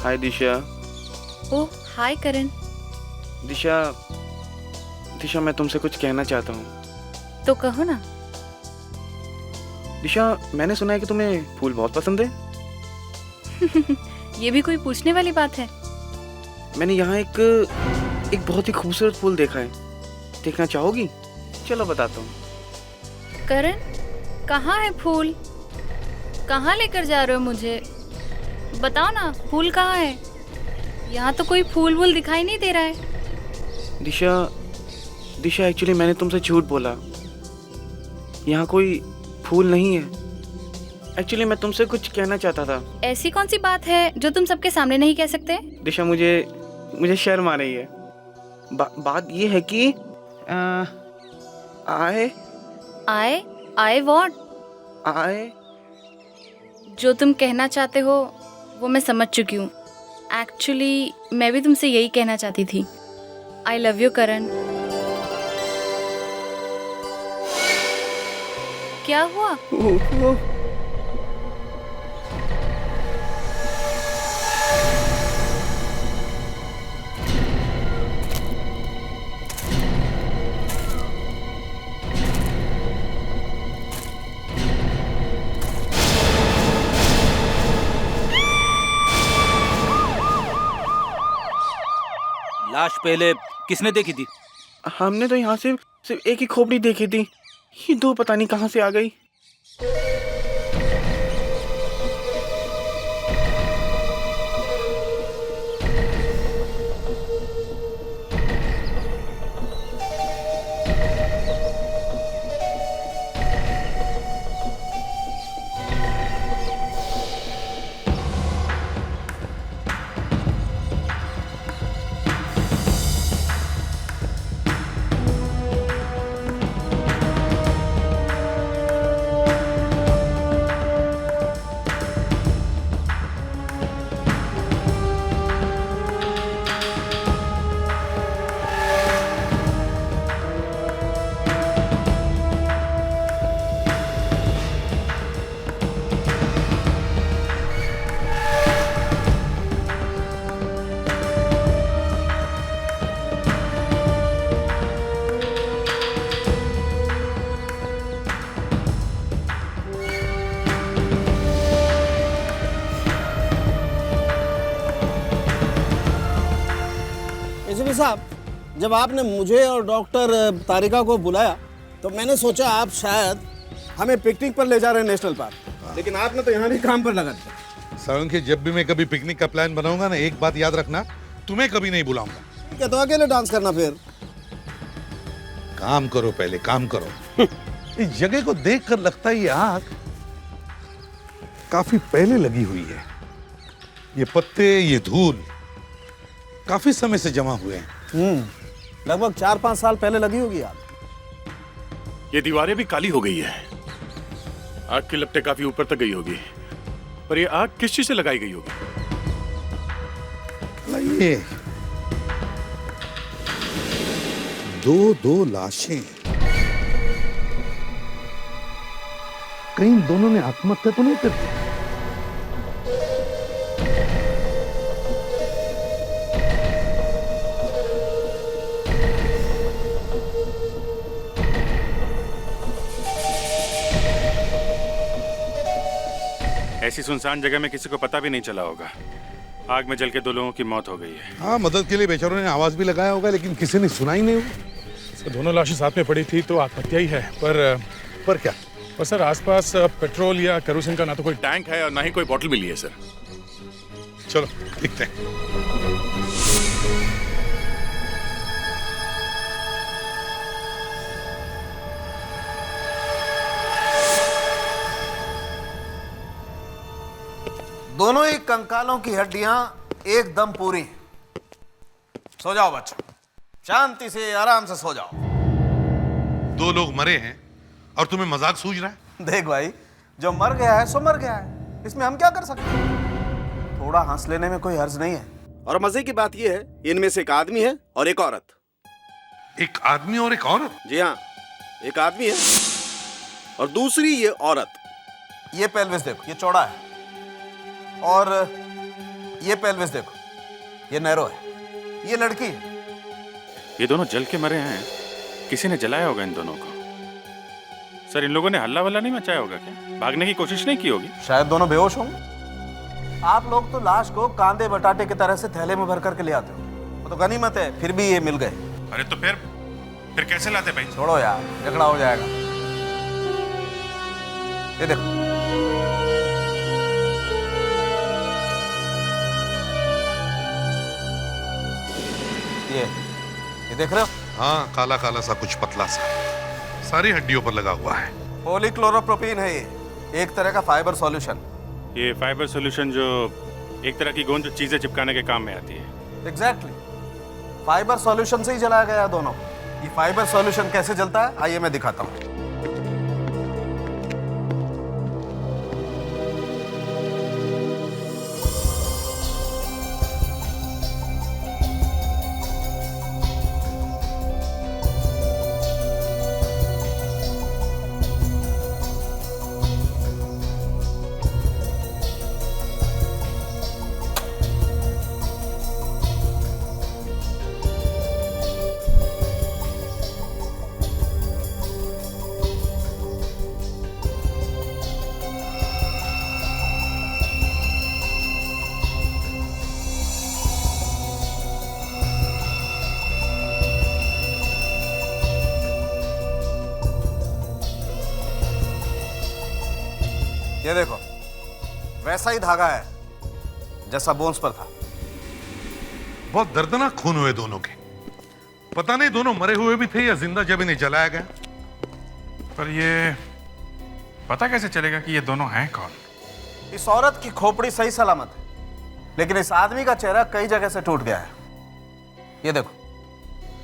हाय दिशा। ओह हाय करण। दिशा दिशा मैं तुमसे कुछ कहना चाहता हूँ। तो कहो ना। दिशा मैंने सुना है कि तुम्हें फूल बहुत पसंद है। ये भी कोई पूछने वाली बात है। मैंने यहाँ एक बहुत ही खूबसूरत फूल देखा है, देखना चाहोगी? चलो बताता हूँ। करण कहाँ है फूल? कहाँ लेकर जा रहे हो मुझे? बताओ ना फूल कहाँ है? यहाँ तो कोई फूल वूल दिखाई नहीं दे रहा है। दिशा एक्चुअली मैंने तुमसे झूठ बोला, यहाँ कोई फूल नहीं है। एक्चुअली मैं तुमसे कुछ कहना चाहता था। ऐसी कौन सी बात है जो तुम सबके सामने नहीं कह सकते? दिशा मुझे शर्म आ रही है। बात ये है कि आए व्हाट? आए जो तुम कहना चाहते हो वो मैं समझ चुकी हूँ। एक्चुअली मैं भी तुमसे यही कहना चाहती थी। आई लव यू करण। क्या हुआ? लाश पहले किसने देखी थी? हमने तो यहाँ सिर्फ एक ही खोपड़ी देखी थी, ये दो पता नहीं कहाँ से आ गई। एसीपी साहब, जब आपने मुझे और डॉक्टर तारिका को बुलाया तो मैंने सोचा आप शायद हमें पिकनिक पर ले जा रहे हैं नेशनल पार्क, लेकिन आपने तो यहाँ भी काम पर लगा दिया। सावंत, जब भी मैं कभी पिकनिक का प्लान बनाऊंगा ना, एक बात याद रखना, तुम्हें कभी नहीं बुलाऊंगा। क्या तो अकेले डांस करना? फिर काम करो, पहले काम करो। इस जगह को देखकर लगता है ये आग काफी पहले लगी हुई है। ये पत्ते, ये धूल काफी समय से जमा हुए हैं। लगभग 4-5 साल पहले लगी होगी आग। ये दीवारें भी काली हो गई है, आग की लपटें काफी ऊपर तक गई होगी, पर ये आग किस चीज से लगाई गई होगी? ये दो लाशें, कहीं दोनों ने आत्महत्या तो नहीं कर दी? ऐसी सुनसान जगह में किसी को पता भी नहीं चला होगा। आग में जल के 2 लोगों की मौत हो गई है। हाँ, मदद के लिए बेचारों ने आवाज भी लगाया होगा, लेकिन किसी ने सुना ही नहीं होगा। दोनों लाशें साथ में पड़ी थी तो आत्महत्या ही है। पर क्या? पर सर आसपास पेट्रोल या केरोसिन का ना तो कोई टैंक है और ना ही कोई बॉटल मिली है सर। चलो देखते हैं। दोनों ही कंकालों की हड्डियां एकदम पूरी। सो जाओ बच्चों, शांति से आराम से सो जाओ। 2 लोग मरे हैं और तुम्हें मजाक सूझ रहा है? देख भाई, जो मर गया है सो मर गया है, इसमें हम क्या कर सकते हैं? थोड़ा हंस लेने में कोई हर्ज नहीं है। और मजे की बात यह है, इनमें से एक आदमी है और एक औरत। एक आदमी और एक औरत? जी हाँ, एक आदमी है और दूसरी ये औरत। ये पेल्विस देखो, ये चौड़ा है और ये पेल्विस देखो, ये नैरो है, ये लड़की है। ये दोनों जल के मरे हैं, किसी ने जलाया होगा इन दोनों को। सर, इन लोगों ने हल्ला वल्ला नहीं मचाया होगा क्या? भागने की कोशिश नहीं की होगी? शायद दोनों बेहोश होंगे। आप लोग तो लाश को कांदे बटाटे की तरह से थैले में भर करके ले आते हो, वो तो गनीमत है, फिर भी ये मिल गए। अरे तो फिर कैसे लाते भाई? छोड़ो यार, झगड़ा हो जाएगा। ये देखो, ये देख रहे हो? हाँ, काला काला सा कुछ पतला सा, सारी हड्डियों पर लगा हुआ है। पॉलीक्लोरोप्रोपीन है ये, एक तरह का फाइबर सॉल्यूशन। ये फाइबर सॉल्यूशन जो एक तरह की गोंद जो चीजें चिपकाने के काम में आती है। एग्जैक्टली, फाइबर सॉल्यूशन से ही जलाया गया दोनों। ये फाइबर सॉल्यूशन कैसे जलता है, आइए मैं दिखाता हूँ। ये देखो, वैसा ही धागा है जैसा बोन्स पर था। बहुत दर्दनाक खून हुए दोनों के। पता नहीं दोनों मरे हुए भी थे या जिंदा जब इन्हें जलाया गया। पर ये पता कैसे चलेगा कि ये दोनों हैं कौन? इस औरत की खोपड़ी सही सलामत है, लेकिन इस आदमी का चेहरा कई जगह से टूट गया है। ये देखो।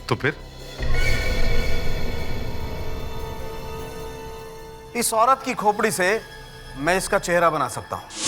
तो फिर इस औरत की खोपड़ी से मैं इसका चेहरा बना सकता हूं।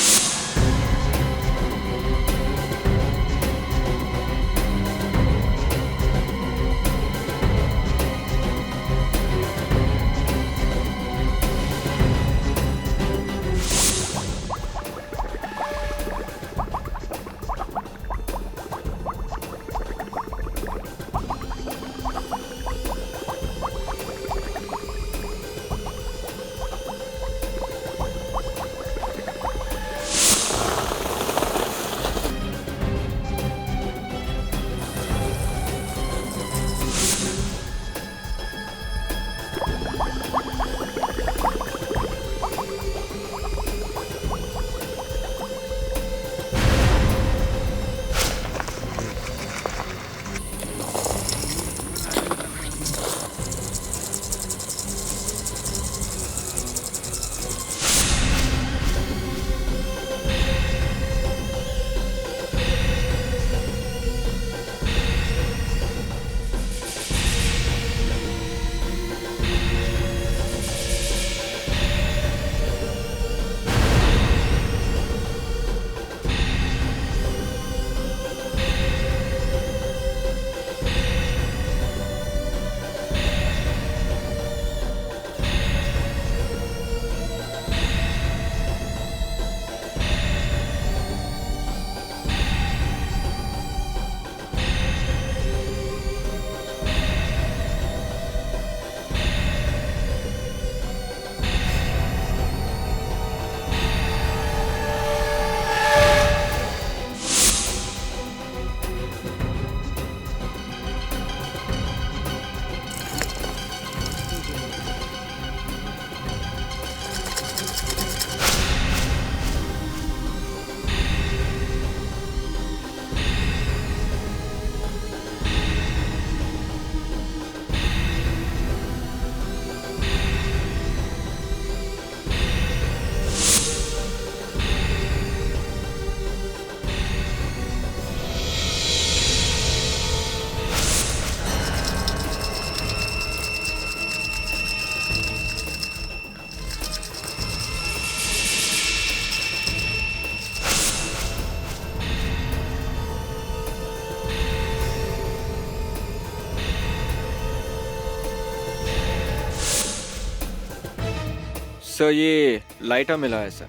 सर, ये लाइटर मिला है सर।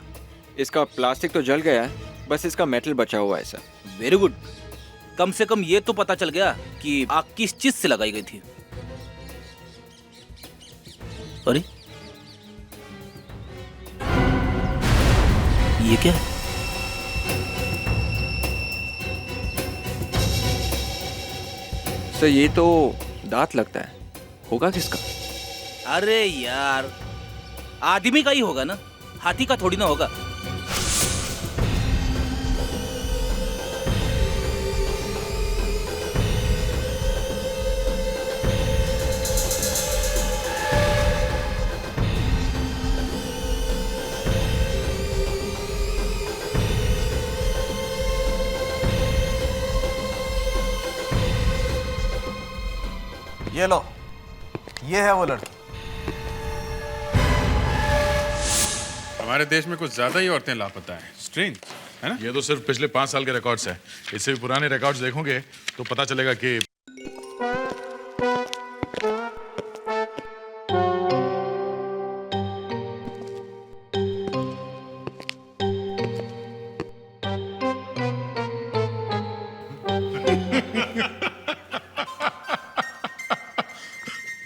इसका प्लास्टिक तो जल गया है, बस इसका मेटल बचा हुआ है सर। Very good. कम से कम ये तो पता चल गया कि आग किस चीज से लगाई गई थी। अरे ये क्या है? सर ये तो दांत लगता है, होगा किसका? अरे यार, आदमी का ही होगा ना, हाथी का थोड़ी ना होगा। ये लो, ये है वो लड़की। हमारे देश में कुछ ज्यादा ही औरतें लापता हैं। स्ट्रेंज है ना? ये तो सिर्फ पिछले 5 साल के रिकॉर्ड्स हैं। इससे भी पुराने रिकॉर्ड्स देखोगे तो पता चलेगा कि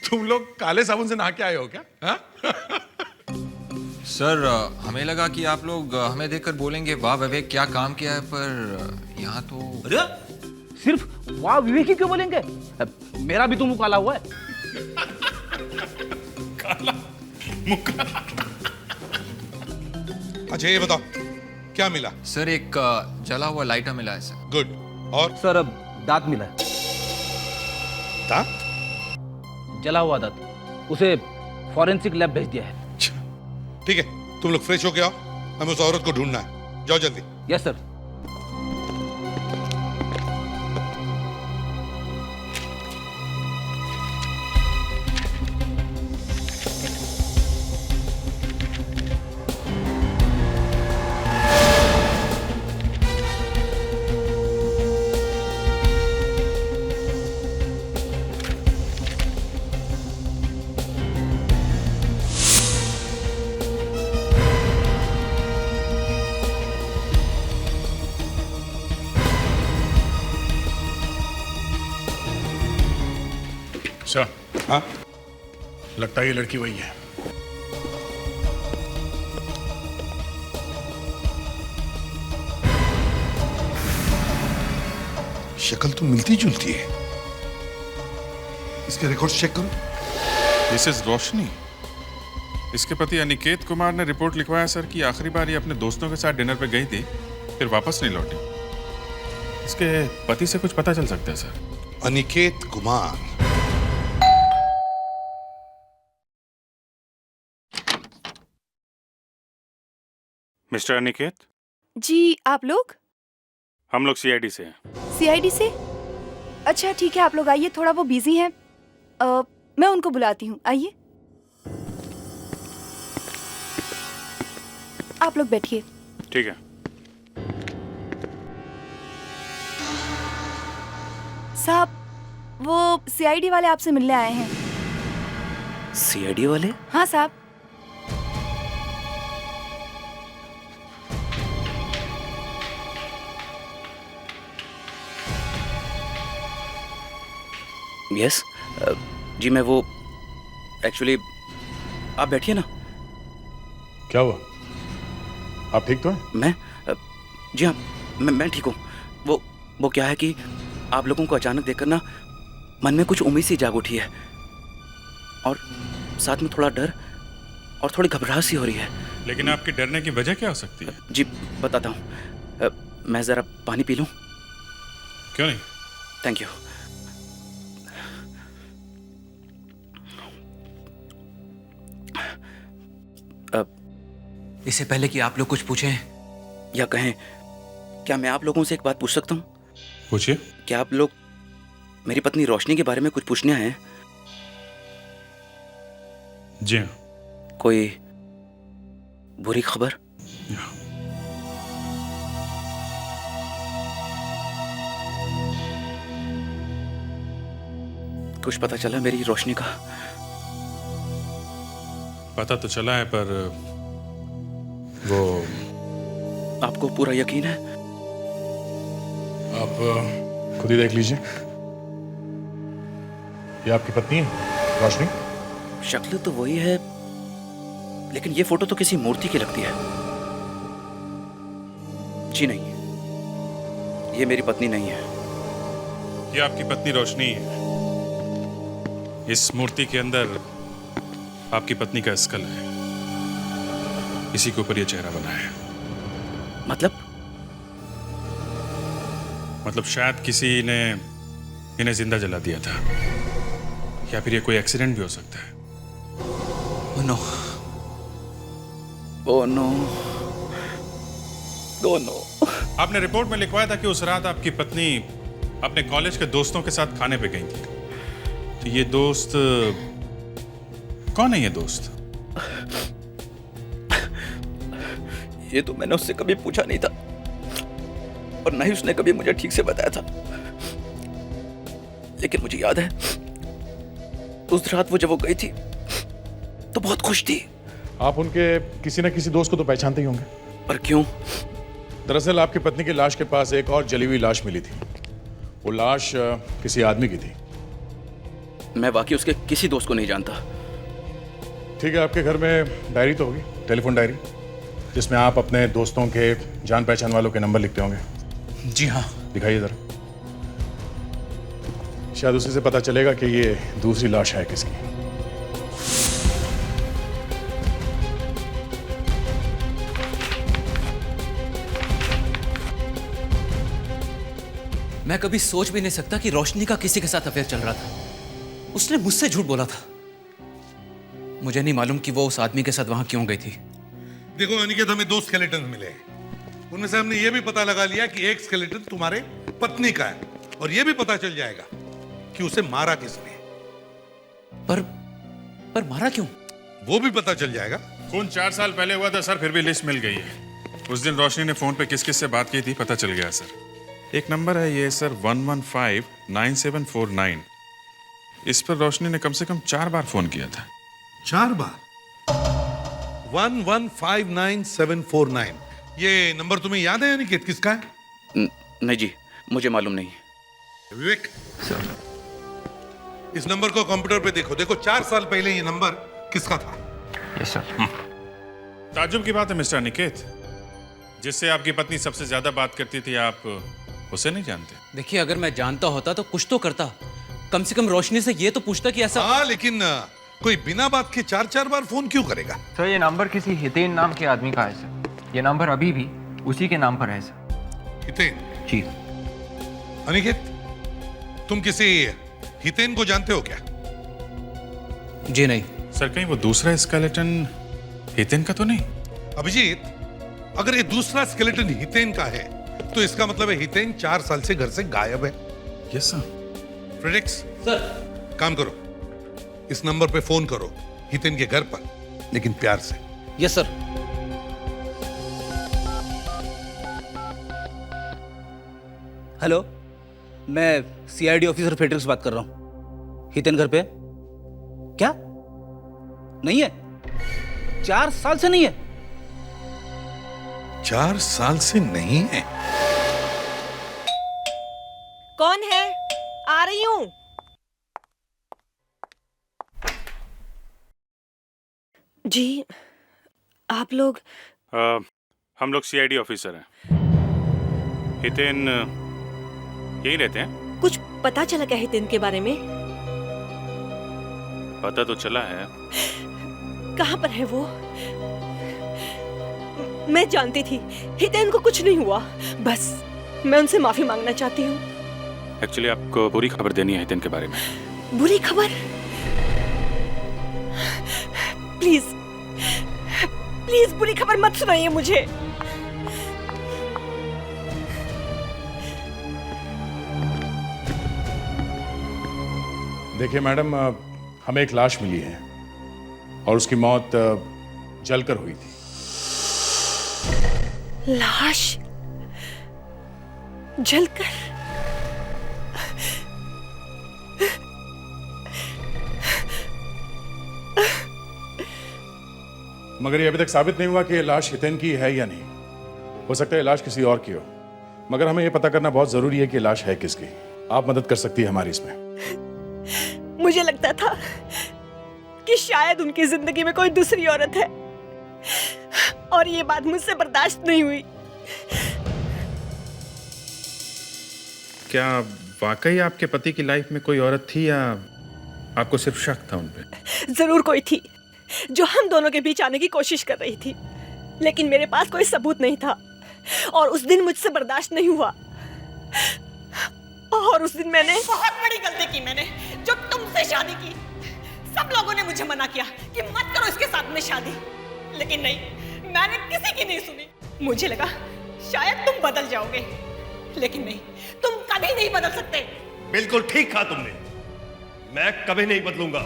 तुम लोग काले साबुन से नहा के आए हो क्या? हाँ? सर हमें लगा कि आप लोग हमें देखकर बोलेंगे वाह विवेक क्या काम किया है, पर यहाँ तो अरे सिर्फ वाह विवेक ही क्यों बोलेंगे? मेरा भी तो मुंह काला हुआ है। अच्छा ये बताओ क्या मिला? सर एक जला हुआ लाइटर मिला है सर। गुड। और सर अब दांत मिला है, दांत? जला हुआ दांत। उसे फॉरेंसिक लैब भेज दिया है। ठीक है, तुम लोग फ्रेश होके आओ, हमें उस औरत को ढूंढना है। जाओ जल्दी। Yes sir. सर, हाँ लगता है ये लड़की वही है। शक्ल तो मिलती जुलती है। इसके रिकॉर्ड चेक करो। मिसेस रोशनी, इसके पति अनिकेत कुमार ने रिपोर्ट लिखवाया सर कि आखिरी बार ये अपने दोस्तों के साथ डिनर पे गई थी, फिर वापस नहीं लौटी। इसके पति से कुछ पता चल सकता है सर? अनिकेत कुमार। मिस्टर अनिकेत, जी आप लोग? हम लोग सीआईडी से हैं। सीआईडी से? अच्छा ठीक है, आप लोग आइए, थोड़ा वो बिजी हैं। मैं उनको बुलाती हूँ, आइए। आप लोग बैठिए। ठीक है। साहब, वो सीआईडी वाले आपसे मिलने आए हैं। सीआईडी वाले? हाँ साहब। यस जी, मैं वो एक्चुअली, आप बैठिए ना। क्या हुआ? आप ठीक तो हैं? मैं जी हाँ, मैं ठीक हूँ। वो क्या है कि आप लोगों को अचानक देखकर ना मन में कुछ उम्मीद सी जाग उठी है, और साथ में थोड़ा डर और थोड़ी घबराहट सी हो रही है। लेकिन आपके डरने की वजह क्या हो सकती है? जी बताता हूँ, मैं ज़रा पानी पी लूँ? क्यों नहीं? Thank you. इससे पहले कि आप लोग कुछ पूछें या कहें, क्या मैं आप लोगों से एक बात पूछ सकता हूँ? पूछिए। क्या आप लोग मेरी पत्नी रोशनी के बारे में कुछ पूछने आए हैं? जी हाँ। कोई बुरी खबर? कुछ पता चला मेरी रोशनी का? पता तो चला है, पर वो आपको पूरा यकीन है? खुद ही देख लीजिए। ये आपकी पत्नी है रोशनी? शक्ल तो वही है, लेकिन ये फोटो तो किसी मूर्ति की लगती है। जी नहीं, ये मेरी पत्नी नहीं है। ये आपकी पत्नी रोशनी है। इस मूर्ति के अंदर आपकी पत्नी का स्कल है। इसी के ऊपर ये चेहरा बना है। मतलब शायद किसी ने इन्हें जिंदा जला दिया था, या फिर ये कोई एक्सीडेंट भी हो सकता है। Oh no, oh no, oh no. आपने रिपोर्ट में लिखवाया था कि उस रात आपकी पत्नी अपने कॉलेज के दोस्तों के साथ खाने पे गई थी। तो ये दोस्त कौन है? ये दोस्त ये तो मैंने उससे कभी पूछा नहीं था, और ना ही उसने कभी मुझे ठीक से बताया था। लेकिन मुझे याद है, उस रात वो जब वो गई थी तो बहुत खुश थी। आप उनके किसी न किसी दोस्त को तो पहचानते ही होंगे। पर क्यों? दरअसल आपकी पत्नी की लाश के पास एक और जली हुई लाश मिली थी। वो लाश किसी आदमी की थी। मैं वाकई उसके किसी दोस्त को नहीं जानता। ठीक है, आपके घर में डायरी तो होगी, टेलीफोन डायरी, जिसमें आप अपने दोस्तों के जान पहचान वालों के नंबर लिखते होंगे। जी हाँ। दिखाइए जरा। शायद उसी से पता चलेगा कि ये दूसरी लाश है किसकी। मैं कभी सोच भी नहीं सकता कि रोशनी का किसी के साथ अफेयर चल रहा था। उसने मुझसे झूठ बोला था। मुझे नहीं मालूम कि वो उस आदमी के साथ वहां क्यों गई थी। देखो अनिकेत, हमें 2 स्केलेटन मिले हैं। उनमें से हमने ये भी पता लगा लिया कि एक स्केलेटन तुम्हारे पत्नी का है, और ये भी पता चल जाएगा कि उसे मारा किसने। पर मारा क्यों? वो भी पता चल जाएगा। खून 4 साल पहले हुआ था सर, फिर भी लिस्ट मिल गई है। उस दिन रोशनी ने फोन पे किस किस से बात की थी पता चल गया सर। एक नंबर है ये सर 1159749। इस पर रोशनी ने कम से कम 4 बार फोन किया था। 4 बार? 1159749। ये नंबर तुम्हें याद है अनिकेत किसका है? नहीं जी, मुझे मालूम नहीं। विवेक सर, इस नंबर को कंप्यूटर पे देखो। देखो 4 साल पहले ये नंबर किसका था? Yes sir. ताज्जुब की बात है मिस्टर अनिकेत, जिससे आपकी पत्नी सबसे ज्यादा बात करती थी, आप उसे नहीं जानते? देखिए, अगर मैं जानता होता तो कुछ तो करता। कम से कम रोशनी से ये तो पूछता कि ऐसा। हाँ, लेकिन कोई बिना बात के 4-4 बार फोन क्यों करेगा? सर, ये नंबर किसी हितेन नाम के आदमी का है सर। ये नंबर अभी भी उसी के नाम पर है सर। हितेन? जी। अनिकेत, तुम किसी हितेन को जानते हो क्या? जी नहीं सर। कहीं वो दूसरा स्केलेटन हितेन का तो नहीं? अभिजीत, अगर ये दूसरा स्केलेटन हितेन का है तो इसका मतलब है हितेन 4 साल से घर से गायब है। Yes sir. फ्रेडेक्स सर, काम करो, इस नंबर पे फोन करो हितेन के घर पर, लेकिन प्यार से। Yes sir. हेलो, मैं सीआईडी ऑफिसर फेड्रिक्स बात कर रहा हूं। हितेन घर पे? क्या नहीं है? 4 साल से नहीं है? 4 साल से नहीं है? कौन है? आ रही हूं। जी, आप लोग? हम लोग सीआईडी ऑफिसर हैं। हितेन यही रहते हैं? कुछ पता चला क्या हितेन के बारे में? पता तो चला है। कहाँ पर है वो? मैं जानती थी हितेन को कुछ नहीं हुआ। बस मैं उनसे माफी मांगना चाहती हूँ। एक्चुअली आपको बुरी खबर देनी है हितेन के बारे में। बुरी खबर? प्लीज प्लीज बुरी खबर मत सुनाइए मुझे। देखिए मैडम, हमें एक लाश मिली है और उसकी मौत जलकर हुई थी। लाश जलकर? मगर ये अभी तक साबित नहीं हुआ कि ये लाश हितेन की है या नहीं। हो सकता है ये लाश किसी और की हो। मगर हमें यह पता करना बहुत जरूरी है कि लाश है किसकी। आप मदद कर सकती है हमारी इसमें। मुझे लगता था कि शायद उनकी जिंदगी में कोई दूसरी औरत है, और ये बात मुझसे बर्दाश्त नहीं हुई। क्या वाकई आपके पति की लाइफ में कोई औरत थी या आपको सिर्फ शक था उन पे? जरूर कोई थी जो हम दोनों के बीच आने की कोशिश कर रही थी, लेकिन मेरे पास कोई सबूत नहीं था और उस दिन मुझसे बर्दाश्त नहीं हुआ। और उस दिन मैंने बहुत बड़ी गलती की, मैंने जो तुमसे शादी की। सब लोगों ने मुझे मना किया कि मत करो इसके साथ में शादी, लेकिन नहीं, मैंने किसी की नहीं सुनी। मुझे लगा शायद तुम बदल जाओगे, लेकिन नहीं, तुम कभी नहीं बदल सकते। बिल्कुल ठीक कहा तुमने, मैं कभी नहीं बदलूंगा।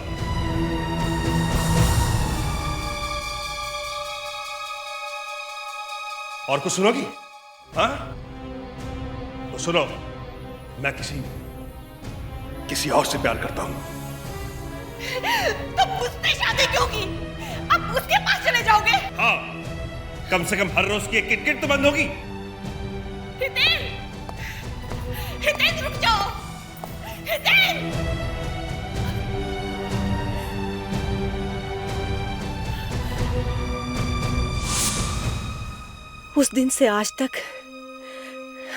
और कुछ सुनोगी? हाँ, तो सुनो, मैं किसी और से प्यार करता हूं। तुम मुझसे शादी क्यों की? अब उसके पास चले जाओगे? हाँ, कम से कम हर रोज की एक किटकिट तो बंद होगी। हितेन, हितेन रुक जाओ, हितेन। उस दिन से आज तक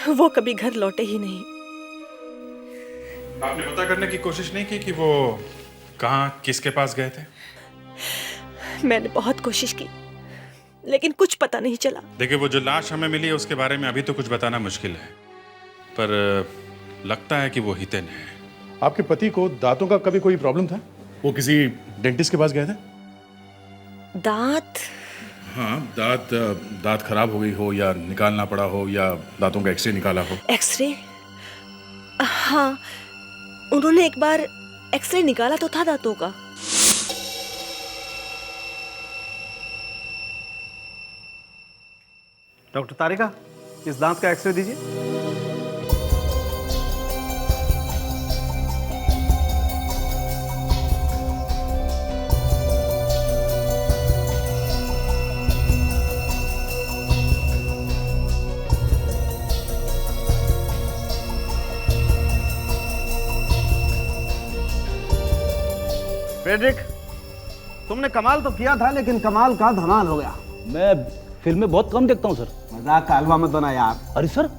वो कभी घर लौटे ही नहीं। आपने पता करने की कोशिश नहीं की कि वो कहाँ, किसके पास गए थे? मैंने बहुत कोशिश की, लेकिन कुछ पता नहीं चला। देखिए, वो जो लाश हमें मिली है उसके बारे में अभी तो कुछ बताना मुश्किल है, पर लगता है कि वो हितेन है। आपके पति को दांतों का कभी कोई प्रॉब्लम था? वो किसी डेंटिस्ट के पास गए थे? दांत? हाँ, दांत खराब हो गई हो या निकालना पड़ा हो या दांतों का एक्सरे निकाला हो। एक्सरे? हाँ, उन्होंने एक बार एक्सरे निकाला तो था दांतों का। डॉक्टर तारिका, इस दांत का एक्सरे दीजिए। फ्रेडरिक, तुमने कमाल तो किया था, लेकिन कमाल का धमाल हो गया। मैं फिल्में बहुत कम देखता हूँ सर। मजाक का हलवा मत बना यार। अरे सर,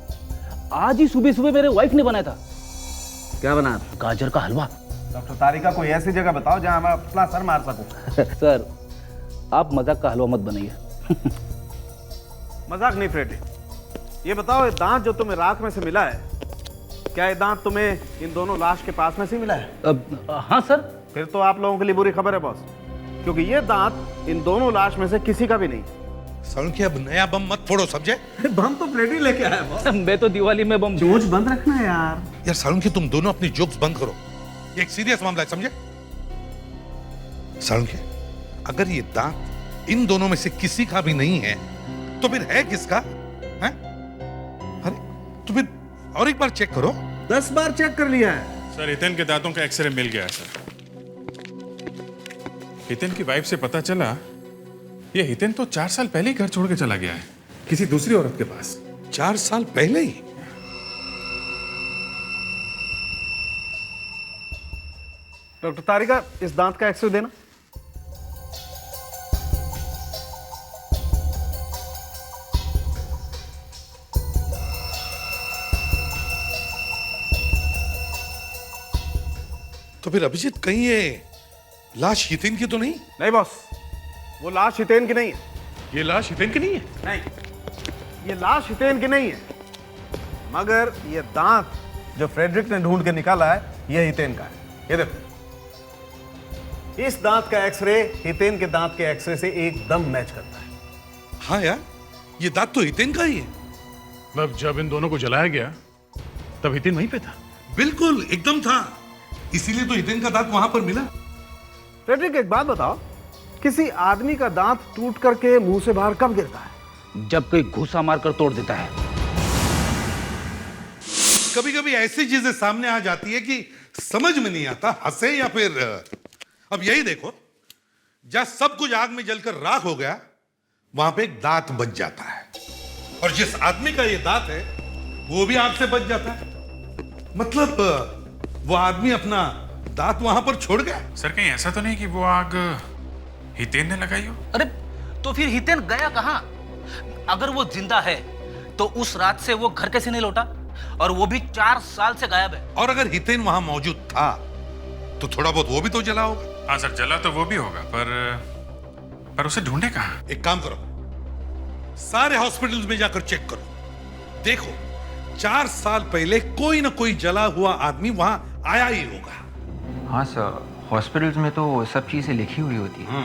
आज ही सुबह सुबह मेरे वाइफ ने बनाया था। क्या बनाया? गाजर का हलवा। डॉक्टर तारिका, कोई ऐसी जगह बताओ जहां मैं अपना सर मार सकूं। सर, आप मजाक का हलवा मत बनाइए। मजाक नहीं फ्रेडरिक, ये बताओ, ये दांत जो तुम्हें राख में से मिला है, क्या ये दांत तुम्हें इन दोनों लाश के पास में से मिला है? हाँ सर। फिर तो आप लोगों के लिए बुरी खबर है बॉस, क्योंकि ये दांत इन दोनों लाश में से किसी का भी नहीं। सालुंकी, अब नया बम मत फोड़ो, समझे? बम तो फ्रेडी लेके आया बॉस। मैं तो दिवाली में बम। जोश बंद रखना है यार। यार सालुंकी, तुम दोनों अपनी जोक्स बंद करो, ये एक सीरियस मामला है, समझे? सालुंकी, अगर ये दांत इन दोनों में से किसी का भी नहीं है तो फिर है किसका? है? अरे तो फिर और एक बार चेक करो। 10 बार चेक कर लिया है सर। हितेन के दांतों का एक्सरे मिल गया है सर। हितेन की वाइफ से पता चला ये हितेन तो 4 साल पहले ही घर छोड़ के चला गया है, किसी दूसरी औरत के पास। 4 साल पहले ही? डॉक्टर तारिका, इस दांत का एक्सरे देना। तो फिर अभिजीत, कहीं ये लाश हितेन की तो नहीं? नहीं बॉस, वो लाश हितेन की नहीं है। ये लाश हितेन की नहीं है? नहीं, ये लाश हितेन की नहीं है, मगर ये दांत जो फ्रेडरिक ने ढूंढ के निकाला है, ये हितेन का है। ये देखो, इस दांत का एक्सरे हितेन के दांत के एक्सरे से एकदम मैच करता है। हाँ यार, ये दांत तो हितेन का ही है। मतलब जब इन दोनों को जलाया गया तब हितेन वहीं पे था? बिल्कुल, एकदम था, इसीलिए तो हितेन का दांत वहां पर मिला। फ्रेडरिक, एक बात बताओ, किसी आदमी का दांत टूट करके मुंह से बाहर कब गिरता है? जब कोई घुसा मारकर तोड़ देता है। कभी कभी ऐसी चीजें सामने आ जाती है कि समझ में नहीं आता हंसे या फिर। अब यही देखो, जहां सब कुछ आग में जलकर राख हो गया, वहां पे एक दांत बच जाता है, और जिस आदमी का ये दांत है वो भी आग से बच जाता है। मतलब वो आदमी अपना दांत वहां पर छोड़ गया। सर कहीं ऐसा तो नहीं कि वो आग हितेन ने लगाई हो? अरे तो फिर हितेन गया कहाँ? अगर वो जिंदा है तो उस रात से वो घर कैसे नहीं लौटा? और वो भी 4 साल से गायब है। और अगर हितेन वहां मौजूद था तो थोड़ा बहुत वो भी तो जला होगा। हाँ सर, जला तो वो भी होगा, पर उसे ढूंढे कहाँ? एक काम करो, सारे हॉस्पिटल्स में जाकर चेक करो, देखो 4 साल पहले कोई ना कोई जला हुआ आदमी वहां आया ही होगा। हाँ सर, हॉस्पिटल्स में तो सब चीजें लिखी हुई होती है।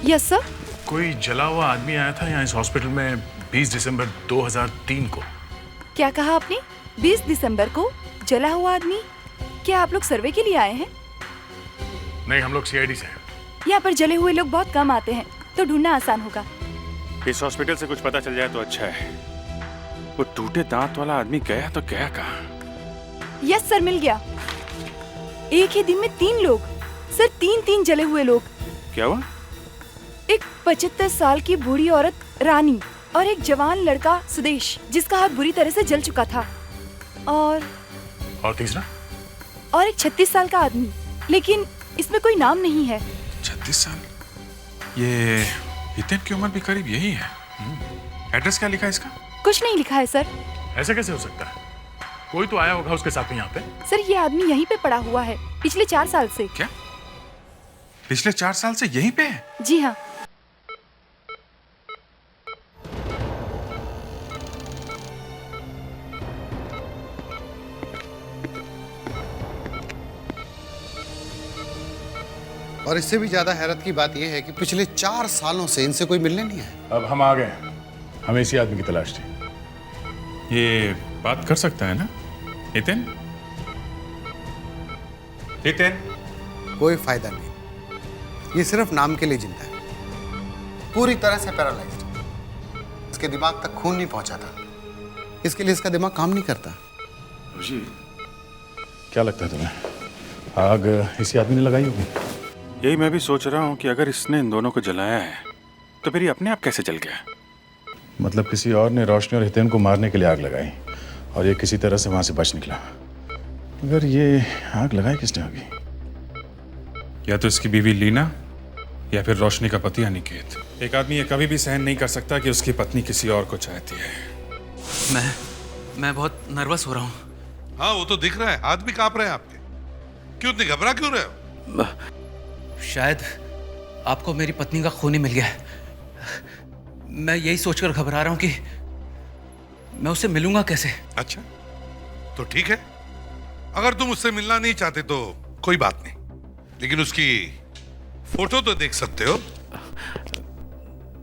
Yes sir. कोई जला हुआ आदमी आया था यहाँ इस हॉस्पिटल में 20 दिसंबर 2003 को। क्या कहा आपने? 20 दिसंबर को जला हुआ आदमी? क्या आप लोग सर्वे के लिए आए हैं? नहीं, हम लोग सीआईडी से हैं। यहाँ पर जले हुए लोग बहुत कम आते हैं, तो ढूंढना आसान होगा। इस हॉस्पिटल से कुछ पता चल जाए तो अच्छा है। वो टूटे दांत वाला आदमी गया तो गया कहाँ? यस सर, मिल गया। एक ही दिन में 3 लोग सर, 3 जले हुए लोग। क्या हुआ? एक 75 साल की बूढ़ी औरत रानी और एक जवान लड़का सुदेश, जिसका हाथ बुरी तरह से जल चुका था। और तीसरा? और एक 36 साल का आदमी, लेकिन इसमें कोई नाम नहीं है। 36 साल? ये हितेन की उम्र भी करीब यही है। एड्रेस क्या लिखा है इसका? कुछ नहीं लिखा है सर। ऐसा कैसे हो सकता है? कोई तो आया होगा उसके साथ में यहाँ पे। सर ये आदमी यहीं पे पड़ा हुआ है पिछले 4 साल से। क्या? पिछले 4 साल से यहीं पे है? जी हाँ। और इससे भी ज्यादा हैरत की बात यह है कि पिछले 4 सालों से इनसे कोई मिलने नहीं आया। अब हम आ गए, हमें इसी आदमी की तलाश थी। ये बात कर सकता है ना हितेन? हितेन? कोई फायदा नहीं, ये सिर्फ नाम के लिए जिंदा है। पूरी तरह से पैरालाइज्ड है। इसके दिमाग तक खून नहीं पहुंचा था, इसके लिए इसका दिमाग काम नहीं करता। जी, क्या लगता है तुम्हें, आग इसी आदमी ने लगाई होगी? यही मैं भी सोच रहा हूँ कि अगर इसने इन दोनों को जलाया है तो फिर ये अपने आप कैसे जल गया? मतलब किसी और ने रोशनी और हितेन को मारने के लिए आग लगाई और ये किसी तरह से वहां से बच निकला। मगर ये आग लगाई किसने होगी? या तो इसकी बीवी लीना या फिर रोशनी का पति अनिकेत। एक आदमी ये कभी भी सहन नहीं कर सकता कि उसकी पत्नी किसी और को चाहती है। मैं बहुत नर्वस हो रहा हूँ। हाँ वो तो दिख रहा है, हाथ भी कांप रहे हैं आपके। क्यों इतने घबरा क्यों रहे हो? शायद आपको मेरी पत्नी का खून ही मिल गया है। मैं यही सोचकर घबरा रहा हूं कि मैं उससे मिलूंगा कैसे। अच्छा तो ठीक है, अगर तुम उससे मिलना नहीं चाहते तो कोई बात नहीं, लेकिन उसकी फोटो तो देख सकते हो।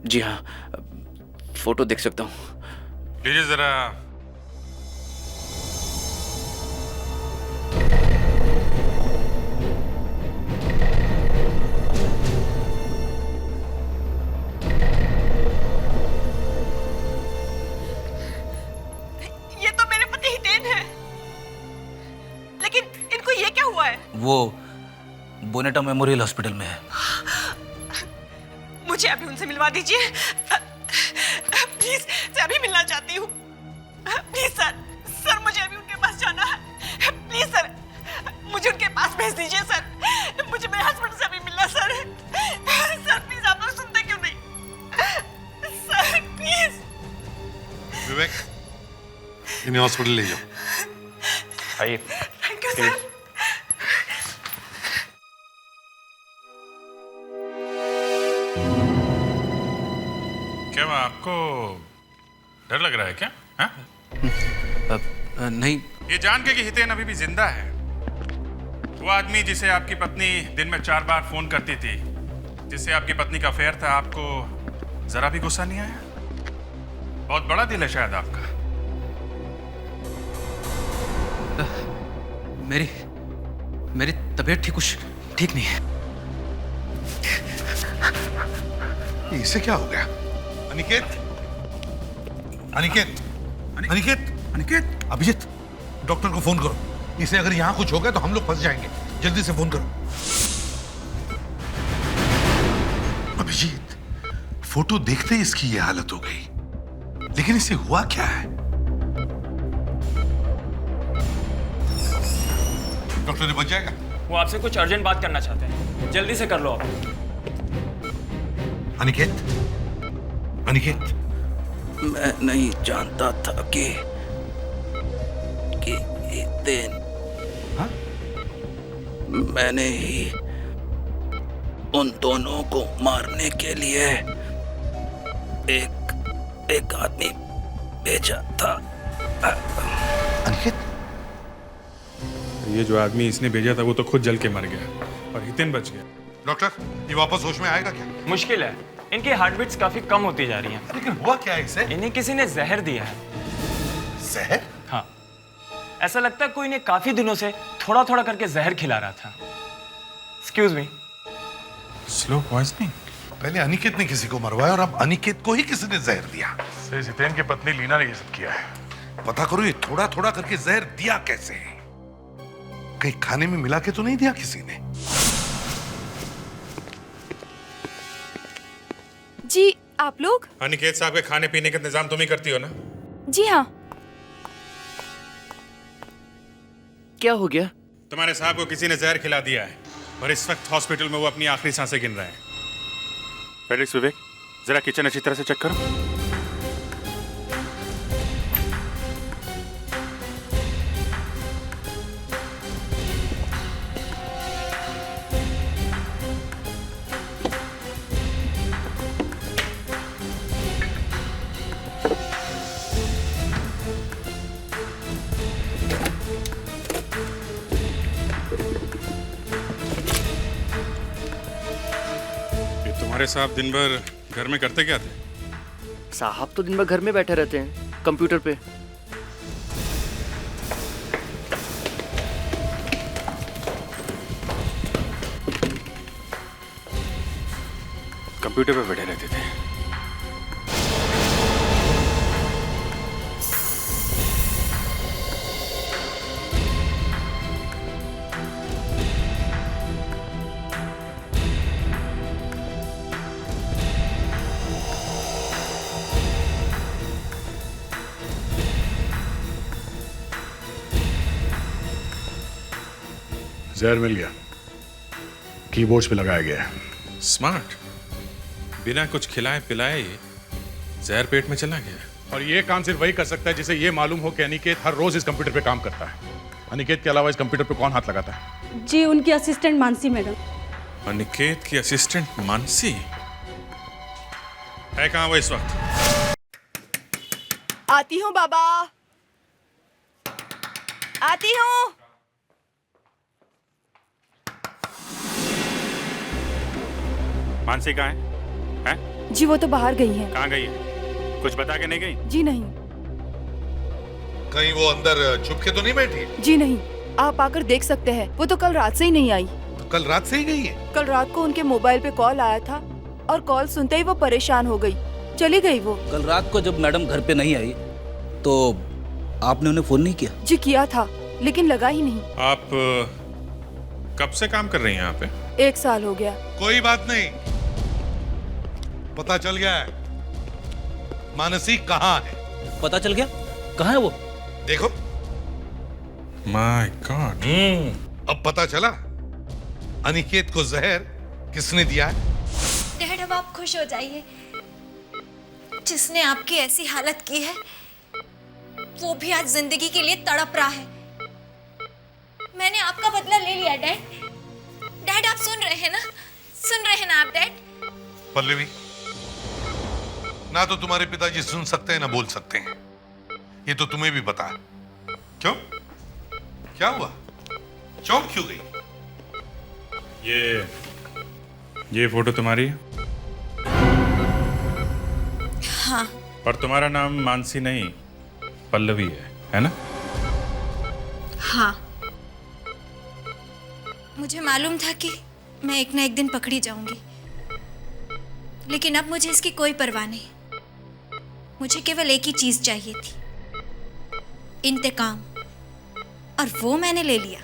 जी हाँ, फोटो देख सकता हूँ। लीजिए जरा। ये तो मेरे पति हितेन है, लेकिन इनको ये क्या हुआ है? वो बोनेटा मेमोरियल हॉस्पिटल में है। मुझे अभी उनसे मिलवा दीजिए प्लीज। मैं अभी मिलना चाहती हूँ। प्लीज सर मुझे अभी उनके पास जाना है। प्लीज सर मुझे उनके पास भेज दीजिए सर। मुझे मेरे हस्बैंड से अभी मिलना सर। सर प्लीज, आप लोग सुनते क्यों नहीं? Sir please. विवेक, इन्हें हॉस्पिटल ले जाओ। आइए। Thank you sir. क्या हुआ, आपको डर लग रहा है क्या? हाँ? नहीं। ये जान के कि हितेन अभी भी जिंदा है, वो आदमी जिसे आपकी पत्नी दिन में 4 बार फोन करती थी, जिससे आपकी पत्नी का अफेयर था, आपको जरा भी गुस्सा नहीं आया? बहुत बड़ा दिल है शायद आपका। मेरी तबीयत ठीक नहीं है। इसे क्या हो गया? अनिकेत, अनिकेत, अनिकेत, अनिकेत, अभिजीत, डॉक्टर को फोन करो। इसे अगर यहाँ कुछ हो गया तो हम लोग फंस जाएंगे। जल्दी से फोन करो। अभिजीत, फोटो देखते ही इसकी ये हालत हो गई, लेकिन इसे हुआ क्या है? डॉक्टर ने बच जाएगा? वो आपसे कुछ अर्जेंट बात करना चाहते हैं, जल्दी से कर लो आप। अनिकेत, अनिकेत, मैं नहीं जानता था कि हितेन, मैंने ही उन दोनों को मारने के लिए एक आदमी भेजा था। अनिकेत, ये जो आदमी इसने भेजा था वो तो खुद जल के मर गया और हितेन बच गया। डॉक्टर, ये वापस होश में आएगा क्या? मुश्किल है, इनकी हार्ट बीट्स काफी कम होती जा रही हैं। लेकिन हुआ क्या है इसे? इन्हें किसी ने जहर दिया है। जहर? हाँ, ऐसा लगता है कोई ने काफी दिनों से थोड़ा थोड़ा करके जहर खिला रहा था। Excuse me. Slow poisoning. पहले अनिकेत ने किसी को मरवाया और अब अनिकेत को ही किसी ने जहर दिया। हितेन की पत्नी लीना ने ये सब किया है। पता करो ये थोड़ा थोड़ा करके जहर दिया कैसे है? कहीं खाने में मिला के तो नहीं दिया किसी ने? जी आप लोग? अनिकेत साहब के खाने पीने का इंतजाम तुम ही करती हो ना? जी हाँ। क्या हो गया? तुम्हारे साहब को किसी ने जहर खिला दिया है और इस वक्त हॉस्पिटल में वो अपनी आखिरी सांसें गिन रहे हैं। फेलिक्स, विवेक, जरा किचन अच्छी तरह से चेक करो। तुम्हारे साहब दिन भर घर में करते क्या थे? साहब तो दिन भर घर में बैठे रहते हैं, कंप्यूटर पे। कंप्यूटर पे बैठे रहते थे। जहर मिल गया, कीबोर्ड पे लगाया गया है। स्मार्ट, बिना कुछ खिलाए पिलाए जहर पेट में चला गया। और ये काम सिर्फ वही कर सकता है जिसे ये मालूम हो कि अनिकेत हर रोज इस कंप्यूटर पे काम करता है। अनिकेत के अलावा इस कंप्यूटर पे कौन हाथ लगाता है? जी उनकी असिस्टेंट मानसी मैडम। अनिकेत की असिस्टेंट मानसी है कहाँ वो इस वक्त? आती हूँ बाबा, आती हूँ। मानसी कहाँ है? जी वो तो बाहर गई हैं। कहाँ गई है? कुछ बता के नहीं गई? जी नहीं। कहीं वो अंदर छुप के तो नहीं बैठी? जी नहीं, आप आकर देख सकते हैं। वो तो कल रात से ही नहीं आई। तो कल रात से ही गई है? कल रात को उनके मोबाइल पे कॉल आया था और कॉल सुनते ही वो परेशान हो गई, चली गई वो। कल रात को जब मैडम घर पे नहीं आई तो आपने उन्हें फोन नहीं किया? जी किया था, लेकिन लगा ही नहीं। आप कब से काम कर रही हैं यहाँ पे? 1 साल हो गया। कोई बात नहीं, पता चल गया है मानसी कहाँ है। पता चल गया? कहाँ है वो? देखो। My God. अब पता चला अनिकेत को जहर किसने दिया है। डैड अब आप खुश हो जाइए। जिसने आपकी ऐसी हालत की है वो भी आज जिंदगी के लिए तड़प रहा है। मैंने आपका बदला ले लिया डैड। डैड आप सुन रहे हैं ना? सुन रहे हैं ना आप डैड? पल्लवी, ना तो तुम्हारे पिताजी सुन सकते हैं ना बोल सकते हैं, ये तो तुम्हें भी पता है। क्यों? क्या हुआ? चौंक क्यों गई? ये फोटो तुम्हारी है? हाँ। और तुम्हारा नाम मानसी नहीं पल्लवी है ना? हाँ। मुझे मालूम था कि मैं एक ना एक दिन पकड़ी जाऊंगी, लेकिन अब मुझे इसकी कोई परवाह नहीं। मुझे केवल एक ही चीज चाहिए थी, इंतकाम, और वो मैंने ले लिया।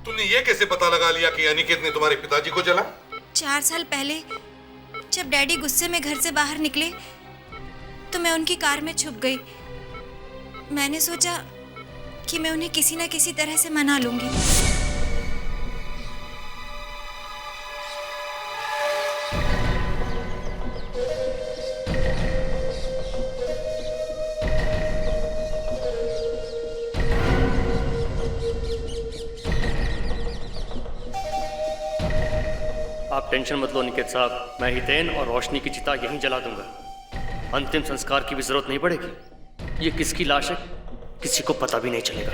तुमने ये कैसे पता लगा लिया कि अनिकेत ने तुम्हारे पिताजी को जला? 4 साल पहले जब डैडी गुस्से में घर से बाहर निकले तो मैं उनकी कार में छुप गई। मैंने सोचा कि मैं उन्हें किसी ना किसी तरह से मना लूंगी। आप टेंशन मत लो निकेत साहब, मैं हितेन और रोशनी की चिता यहीं जला दूंगा। अंतिम संस्कार की भी जरूरत नहीं पड़ेगी। ये किसकी लाश है किसी को पता भी नहीं चलेगा।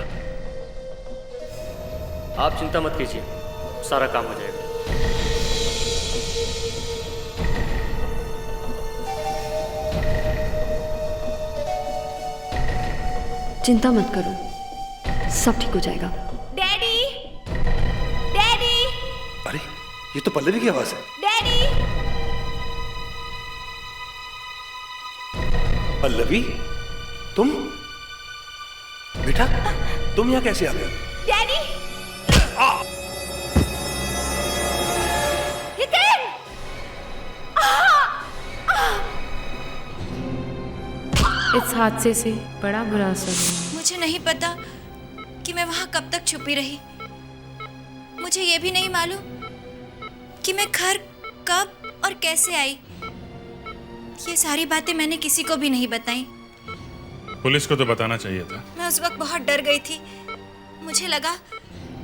आप चिंता मत कीजिए, सारा काम हो जाएगा। चिंता मत करो, सब ठीक हो जाएगा। डैडी, डैडी, अरे ये तो पल्लवी की आवाज है। डैडी, पल्लवी, तुम बेटा, तुम यहाँ कैसे आ गए? डैडी, हितेन! इस हादसे से बड़ा बुरा असर हुआ। मुझे नहीं पता कि मैं वहां कब तक छुपी रही। मुझे ये भी नहीं मालूम कि मैं घर कब और कैसे आई। ये सारी बातें मैंने किसी को भी नहीं बताई। पुलिस को तो बताना चाहिए था। मैं उस वक्त बहुत डर गई थी। मुझे लगा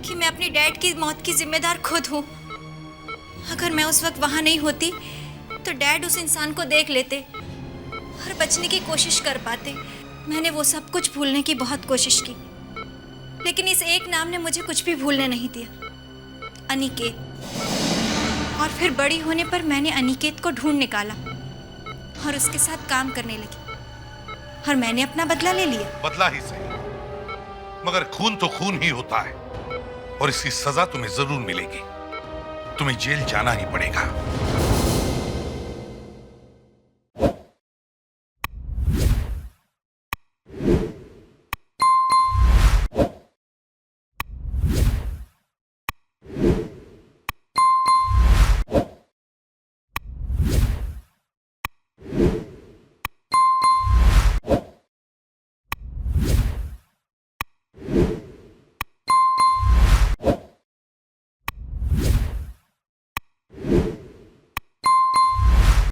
कि मैं अपनी डैड की मौत की जिम्मेदार खुद हूँ। अगर मैं उस वक्त वहाँ नहीं होती तो डैड उस इंसान को देख लेते और बचने की कोशिश कर पाते। मैंने वो सब कुछ भूलने की बहुत कोशिश की, लेकिन इस एक नाम ने मुझे कुछ भी भूलने नहीं दिया, अनिकेत। और फिर बड़ी होने पर मैंने अनिकेत को ढूंढ निकाला और उसके साथ काम करने लगी, और मैंने अपना बदला ले लिया। बदला ही सही, मगर खून तो खून ही होता है और इसकी सजा तुम्हें जरूर मिलेगी। तुम्हें जेल जाना ही पड़ेगा।